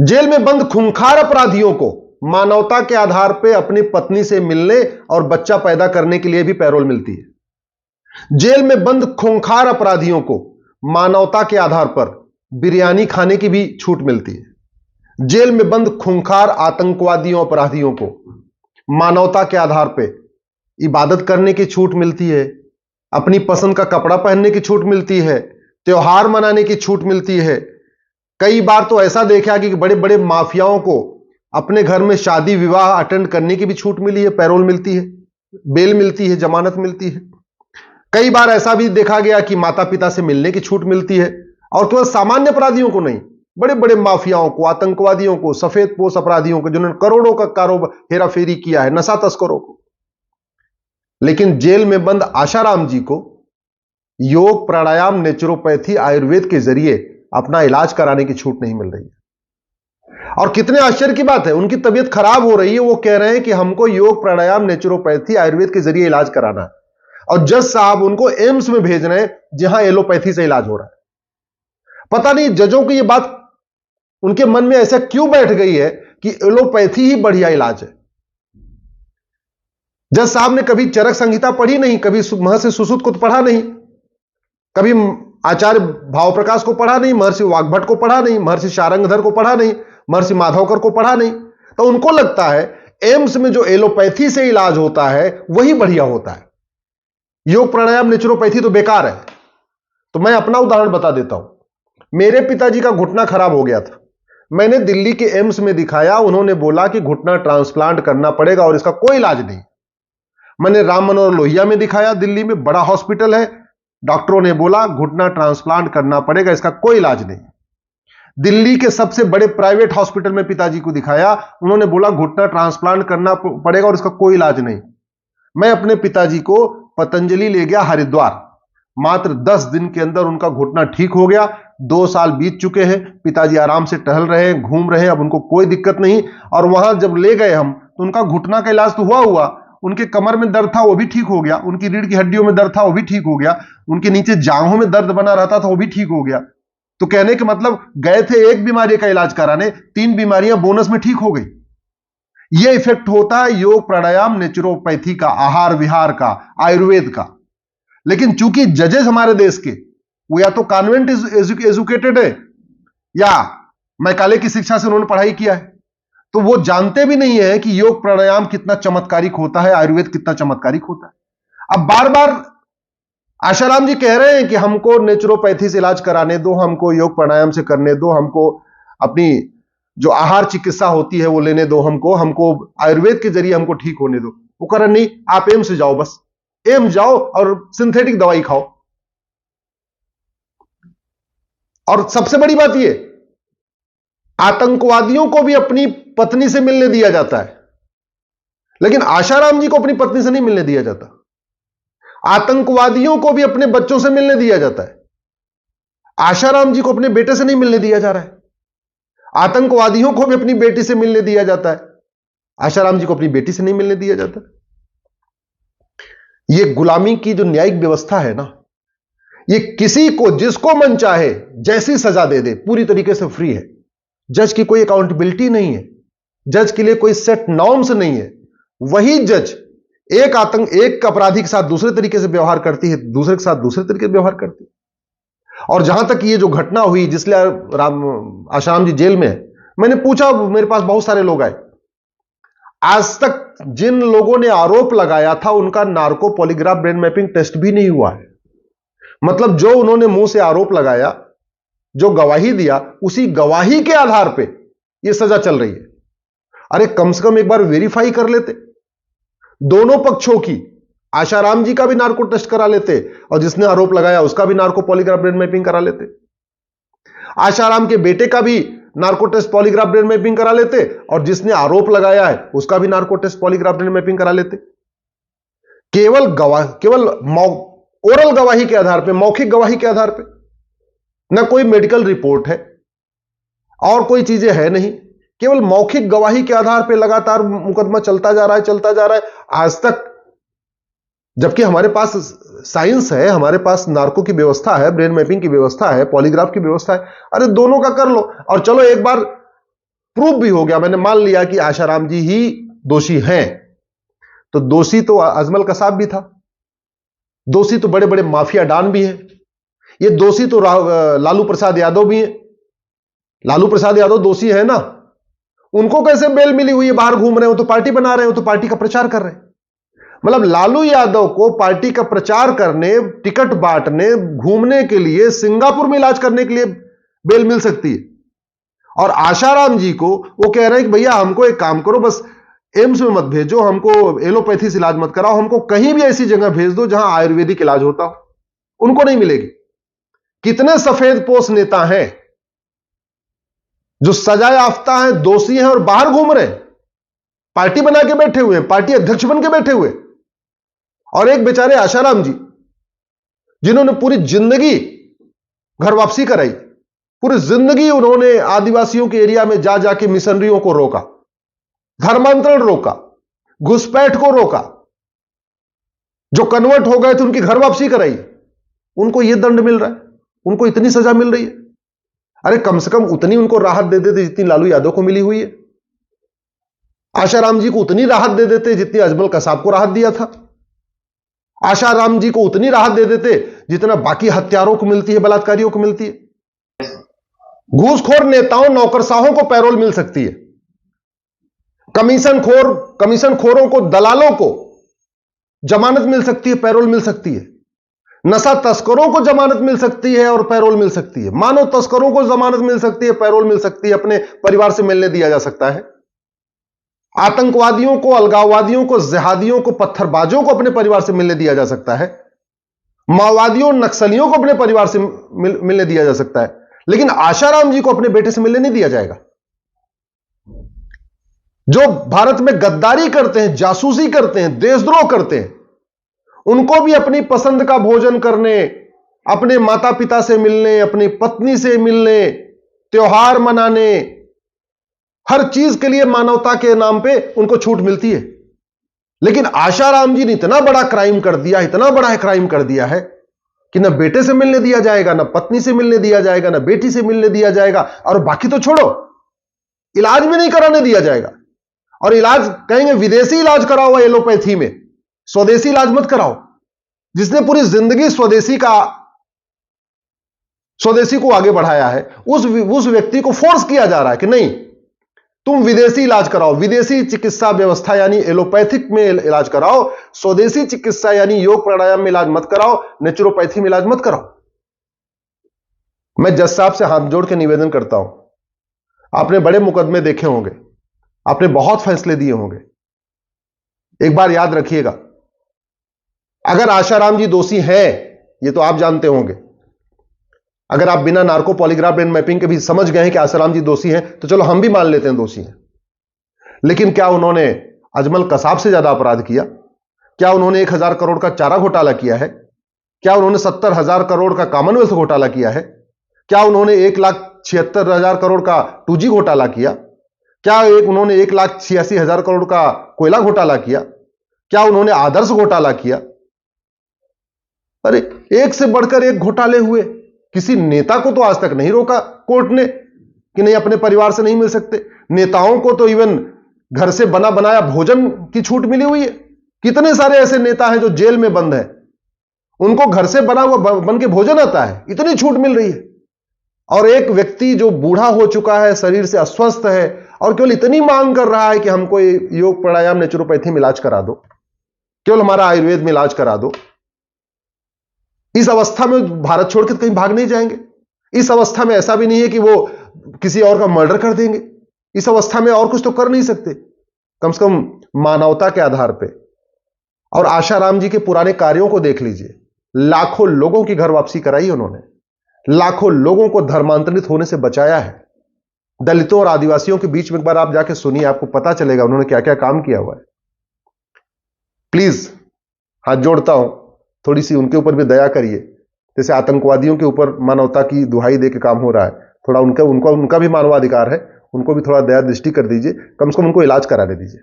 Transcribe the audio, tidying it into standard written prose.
Jail में बंद खूंखार अपराधियों को मानवता के आधार पर अपनी पत्नी से मिलने और बच्चा पैदा करने के लिए भी पैरोल मिलती है। जेल में बंद खूंखार अपराधियों को मानवता के आधार पर बिरयानी खाने की भी छूट मिलती है। जेल में बंद खूंखार आतंकवादियों अपराधियों को मानवता के आधार पर इबादत करने की छूट मिलती है, अपनी पसंद का कपड़ा पहनने की छूट मिलती है, त्योहार मनाने की छूट मिलती है। कई बार तो ऐसा देखा कि बड़े बड़े माफियाओं को अपने घर में शादी विवाह अटेंड करने की भी छूट मिली है, पैरोल मिलती है, बेल मिलती है, जमानत मिलती है। कई बार ऐसा भी देखा गया कि माता पिता से मिलने की छूट मिलती है, और केवल सामान्य अपराधियों को नहीं, बड़े बड़े माफियाओं को, आतंकवादियों को, सफेदपोश अपराधियों को, जिन्होंने करोड़ों का कारोबार हेराफेरी किया है, नशा तस्करों को। लेकिन जेल में बंद आशाराम जी को योग, प्राणायाम, नेचुरोपैथी, आयुर्वेद के जरिए अपना इलाज कराने की छूट नहीं मिल रही है। और कितने आश्चर्य की बात है, उनकी तबीयत खराब हो रही है, वो कह रहे हैं कि हमको योग, प्राणायाम, नेचुरोपैथी, आयुर्वेद के जरिए इलाज कराना है, और जज साहब उनको एम्स में भेज रहे हैं जहां एलोपैथी से इलाज हो रहा है। पता नहीं जजों की ये बात उनके मन में ऐसा क्यों बैठ गई है कि एलोपैथी ही बढ़िया इलाज है। जज साहब ने कभी चरक संहिता पढ़ी नहीं, कभी महर्षि सुश्रुत को पढ़ा नहीं, कभी आचार्य भावप्रकाश को पढ़ा नहीं, महर्षि वाग्भट को पढ़ा नहीं, महर्षि शारंगधर को पढ़ा नहीं, महर्षि माधवकर को पढ़ा नहीं। तो उनको लगता है एम्स में जो एलोपैथी से इलाज होता है वही बढ़िया होता है, योग, प्राणायाम, नेचुरोपैथी तो बेकार है। तो मैं अपना उदाहरण बता देता हूं। मेरे पिताजी का घुटना खराब हो गया था, मैंने दिल्ली के एम्स में दिखाया, उन्होंने बोला कि घुटना ट्रांसप्लांट करना पड़ेगा और इसका कोई इलाज नहीं। मैंने राम मनोहर लोहिया में दिखाया, दिल्ली में बड़ा हॉस्पिटल है, डॉक्टरों ने बोला घुटना ट्रांसप्लांट करना पड़ेगा, इसका कोई इलाज नहीं। दिल्ली के सबसे बड़े प्राइवेट हॉस्पिटल में पिताजी को दिखाया, उन्होंने बोला घुटना ट्रांसप्लांट करना पड़ेगा और इसका कोई इलाज नहीं। मैं अपने पिताजी को पतंजलि ले गया हरिद्वार, मात्र 10 दिन के अंदर उनका घुटना ठीक हो गया। 2 साल बीत चुके हैं, पिताजी आराम से टहल रहे हैं, घूम रहे हैं, अब उनको कोई दिक्कत नहीं। और वहां जब ले गए हम तो उनका घुटना का इलाज तो हुआ, उनके कमर में दर्द था वो भी ठीक हो गया, उनकी रीढ़ की हड्डियों में दर्द था वो भी ठीक हो गया, उनके नीचे जांघों में दर्द बना रहता था वो भी ठीक हो गया। तो कहने के मतलब गए थे एक बीमारी का इलाज कराने, 3 बीमारियां बोनस में ठीक हो गई। यह इफेक्ट होता है योग, प्राणायाम, नेचुरोपैथी का, आहार विहार का, आयुर्वेद का। लेकिन चूंकि जजेस हमारे देश के वो या तो कॉन्वेंट एजुकेटेड है या मैकाले की शिक्षा से उन्होंने पढ़ाई किया है, तो वो जानते भी नहीं है कि योग प्राणायाम कितना चमत्कारिक होता है, आयुर्वेद कितना चमत्कारिक होता है। अब बार बार आशाराम जी कह रहे हैं कि हमको नेचुरोपैथी से इलाज कराने दो, हमको योग प्राणायाम से करने दो, हमको अपनी जो आहार चिकित्सा होती है वो लेने दो, हमको आयुर्वेद के जरिए हमको ठीक होने दो। वो कह रहे नहीं, आप एम्स से जाओ, बस एम्स जाओ और सिंथेटिक दवाई खाओ। और सबसे बड़ी बात यह, आतंकवादियों को भी अपनी पत्नी से मिलने दिया जाता है, लेकिन आशाराम जी को अपनी पत्नी से नहीं मिलने दिया जाता। आतंकवादियों को भी अपने बच्चों से मिलने दिया जाता है, आशाराम जी को अपने बेटे से नहीं मिलने दिया जा रहा है। आतंकवादियों को भी अपनी बेटी से मिलने दिया जाता है, आशाराम जी को अपनी बेटी से नहीं मिलने दिया जाता। यह गुलामी की जो न्यायिक व्यवस्था है ना, यह किसी को जिसको मन चाहे जैसी सजा दे दे, पूरी तरीके से फ्री है। जज की कोई अकाउंटेबिलिटी नहीं है, जज के लिए कोई सेट नॉर्म्स नहीं है। वही जज एक अपराधी के साथ दूसरे तरीके से व्यवहार करती है, दूसरे के साथ दूसरे तरीके से व्यवहार करती है। और जहां तक ये जो घटना हुई जिसलिए आशाराम जी जेल में है, मैंने पूछा, मेरे पास बहुत सारे लोग आए, आज तक जिन लोगों ने आरोप लगाया था उनका narco polygraph brain mapping test भी नहीं हुआ है। मतलब जो उन्होंने मुंह से आरोप लगाया, जो गवाही दिया, उसी गवाही के आधार पे यह सजा चल रही है। अरे कम से कम एक बार वेरीफाई कर लेते, दोनों पक्षों की, आशाराम जी का भी नार्को टेस्ट करा लेते और जिसने आरोप लगाया उसका भी नार्को पॉलीग्राफ ब्रेन मैपिंग करा लेते। आशाराम के बेटे का भी narco test polygraph brain mapping करा लेते और जिसने आरोप लगाया है उसका भी narco test polygraph brain mapping करा लेते। केवल ओरल गवाही के आधार पे, मौखिक गवाही के आधार पे, ना कोई मेडिकल रिपोर्ट है और कोई चीजें है नहीं, केवल मौखिक गवाही के आधार पे लगातार मुकदमा चलता जा रहा है आज तक। जबकि हमारे पास साइंस है, हमारे पास नार्को की व्यवस्था है, ब्रेन मैपिंग की व्यवस्था है, पॉलीग्राफ की व्यवस्था है। अरे दोनों का कर लो और चलो एक बार प्रूव भी हो गया, मैंने मान लिया कि आशाराम जी ही दोषी हैं, तो दोषी तो अजमल कसाब भी था, दोषी तो बड़े बड़े माफिया डॉन भी हैं, ये दोषी तो लालू प्रसाद यादव भी हैं। लालू प्रसाद यादव दोषी है ना, उनको कैसे बेल मिली हुई है, बाहर घूम रहे हो तो पार्टी बना रहे हो, तो पार्टी का प्रचार कर रहे हैं। मतलब लालू यादव को पार्टी का प्रचार करने, टिकट बांटने, घूमने के लिए, सिंगापुर में इलाज करने के लिए बेल मिल सकती है। और आशाराम जी को वो कह रहे हैं कि भैया हमको एक काम करो, बस एम्स में मत भेजो, हमको एलोपैथी से इलाज मत कराओ, हमको कहीं भी ऐसी जगह भेज दो जहां आयुर्वेदिक इलाज होता हो। उनको नहीं मिलेगी। कितने सफेद पोश नेता हैं जो सजा याफ्ता हैं, दोषी हैं और बाहर घूम रहे हैं, पार्टी बना के बैठे हुए हैं, पार्टी अध्यक्ष बन के बैठे हुए। और एक बेचारे आशाराम जी जिन्होंने पूरी जिंदगी घर वापसी कराई, पूरी जिंदगी उन्होंने आदिवासियों के एरिया में जा जाके मिशनरियों को रोका, धर्मांतरण रोका, घुसपैठ को रोका, जो कन्वर्ट हो गए थे उनकी घर वापसी कराई, उनको यह दंड मिल रहा है, उनको इतनी सजा मिल रही है। अरे कम से कम उतनी उनको राहत दे देते जितनी लालू यादव को मिली हुई है। आशाराम जी को उतनी राहत दे देते जितनी अजमल कसाब को राहत दिया था। आशाराम जी को उतनी राहत दे देते जितना बाकी हत्यारों को मिलती है, बलात्कारियों को मिलती है। घूसखोर नेताओं, नौकरशाहों को पैरोल मिल सकती है, कमीशनखोरों को, दलालों को जमानत मिल सकती है, पैरोल मिल सकती है। नशा तस्करों को जमानत मिल सकती है और पैरोल मिल सकती है। मानव तस्करों को जमानत मिल सकती है, पैरोल मिल सकती है, अपने परिवार से मिलने दिया जा सकता है। आतंकवादियों को, अलगाववादियों को, जिहादियों को, पत्थरबाजों को अपने परिवार से मिलने दिया जा सकता है। माओवादियों, नक्सलियों को अपने परिवार से मिलने दिया जा सकता है। लेकिन आशाराम जी को अपने बेटे से मिलने नहीं दिया जाएगा। जो भारत में गद्दारी करते हैं, जासूसी करते हैं, देशद्रोह करते हैं, उनको भी अपनी पसंद का भोजन करने, अपने माता पिता से मिलने, अपनी पत्नी से मिलने, त्योहार मनाने, हर चीज के लिए मानवता के नाम पे उनको छूट मिलती है। लेकिन आशाराम जी ने इतना बड़ा क्राइम कर दिया, इतना बड़ा क्राइम कर दिया है कि ना बेटे से मिलने दिया जाएगा, ना पत्नी से मिलने दिया जाएगा, ना बेटी से मिलने दिया जाएगा, और बाकी तो छोड़ो, इलाज भी नहीं कराने दिया जाएगा। और इलाज कहेंगे विदेशी इलाज कराओ, एलोपैथी में स्वदेशी इलाज मत कराओ। जिसने पूरी जिंदगी स्वदेशी को आगे बढ़ाया है, उस व्यक्ति को फोर्स किया जा रहा है कि नहीं, तुम विदेशी इलाज कराओ, विदेशी चिकित्सा व्यवस्था यानी एलोपैथिक में इलाज कराओ, स्वदेशी चिकित्सा यानी योग प्राणायाम में इलाज मत कराओ, नेचुरोपैथी में इलाज मत कराओ। मैं जज साहब से हाथ जोड़ के निवेदन करता हूं, आपने बड़े मुकदमे देखे होंगे, आपने बहुत फैसले दिए होंगे, एक बार याद रखिएगा, अगर आशाराम जी दोषी हैं, ये तो आप जानते होंगे, अगर आप बिना नार्को पॉलीग्राफ ब्रेन मैपिंग के भी समझ गए हैं कि आशाराम जी दोषी हैं, तो चलो हम भी मान लेते हैं दोषी हैं। लेकिन क्या उन्होंने अजमल कसाब से ज्यादा अपराध किया? क्या उन्होंने 1000 करोड़ का चारा घोटाला किया है? क्या उन्होंने 70,000 करोड़ का कॉमनवेल्थ घोटाला किया है? क्या उन्होंने 1,76,000 करोड़ का 2G घोटाला किया? क्या उन्होंने 1,86,000 करोड़ का कोयला घोटाला किया? क्या उन्होंने आदर्श घोटाला किया? अरे एक से बढ़कर एक घोटाले हुए। किसी नेता को तो आज तक नहीं रोका कोर्ट ने कि नहीं अपने परिवार से नहीं मिल सकते। नेताओं को तो इवन घर से बना बनाया भोजन की छूट मिली हुई है। कितने सारे ऐसे नेता हैं जो जेल में बंद हैं, उनको घर से बना हुआ बन के भोजन आता है, इतनी छूट मिल रही है। और एक व्यक्ति जो बूढ़ा हो चुका है, शरीर से अस्वस्थ है, और केवल इतनी मांग कर रहा है कि हमको योग प्राणायाम नेचुरोपैथी में इलाज करा दो, केवल हमारा आयुर्वेद में इलाज करा दो। इस अवस्था में भारत छोड़ के कहीं भाग नहीं जाएंगे। इस अवस्था में ऐसा भी नहीं है कि वो किसी और का मर्डर कर देंगे। इस अवस्था में और कुछ तो कर नहीं सकते, कम से कम मानवता के आधार पे। और आशाराम जी के पुराने कार्यों को देख लीजिए, लाखों लोगों की घर वापसी कराई उन्होंने, लाखों लोगों को धर्मांतरित होने से बचाया है। दलितों और आदिवासियों के बीच में एक बार आप जाके सुनिए, आपको पता चलेगा उन्होंने क्या क्या काम किया हुआ है। प्लीज हाथ जोड़ता हूं, थोड़ी सी उनके ऊपर भी दया करिए। जैसे आतंकवादियों के ऊपर मानवता की दुहाई दे के काम हो रहा है, थोड़ा उनका भी मानवाधिकार है, उनको भी थोड़ा दया दृष्टि कर दीजिए, कम से कम उनको इलाज कराने दीजिए।